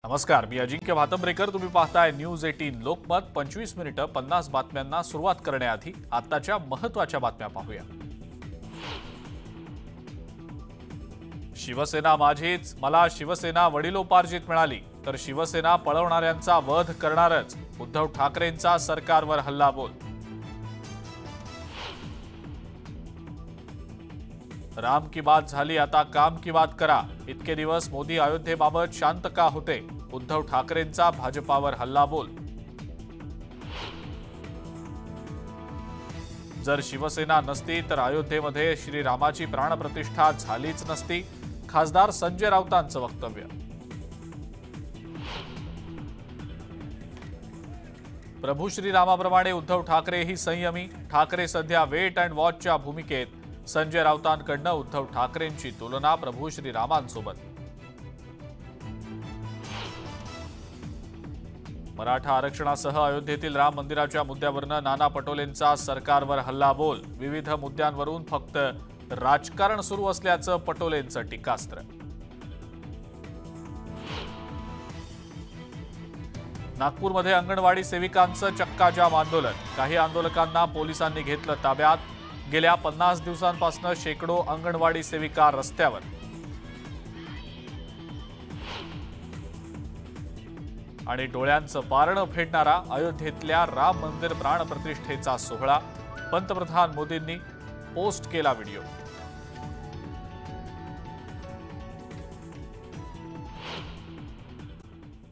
नमस्कार, मी अजिंक्य भातंब्रेकर. तुम्ही पाहताय न्यूज 18 लोकमत. 25 मिनिटं 50 बातम्यांना सुरुवात करण्याआधी आताच्या महत्त्वाच्या बातम्या पाहूया. शिवसेना माझीच, मला शिवसेना वडिलोपार्जित मिळाली तर शिवसेना पळवणाऱ्यांचा वध करणारच. उद्धव ठाकरेंचा सरकारवर हल्लाबोल. राम की बात झाली, आता काम की बात करा. इतके दिवस मोदी अयोध्येबाबत शांत का होते? उद्धव ठाकरेंचा भाजपावर हल्लाबोल. जर शिवसेना नसती तर अयोध्येमध्ये श्रीरामाची प्राणप्रतिष्ठा झालीच नसती. खासदार संजय राऊतांचं वक्तव्य. प्रभू श्रीरामाप्रमाणे उद्धव ठाकरेही संयमी. ठाकरे सध्या वेट अँड वॉचच्या भूमिकेत. संजय राऊतांकडनं उद्धव ठाकरेंची तुलना प्रभू श्रीरामांसोबत. मराठा आरक्षणासह अयोध्येतील राम मंदिराच्या मुद्द्यावरनं नाना पटोलेंचा सरकारवर हल्लाबोल. विविध मुद्द्यांवरून फक्त राजकारण सुरू असल्याचं पटोलेंचं टीकास्त्र. नागपूरमध्ये अंगणवाडी सेविकांचं चक्काजाम आंदोलन. काही आंदोलकांना पोलिसांनी घेतलं ताब्यात. गेल्या 50 दिवसांपासून शेकडो अंगणवाडी सेविका रस्त्यावर. आणि डोळ्यांचं पारणं फेडणारा अयोध्येतल्या राम मंदिर प्राणप्रतिष्ठेचा सोहळा. पंतप्रधान मोदींनी पोस्ट केला व्हिडिओ.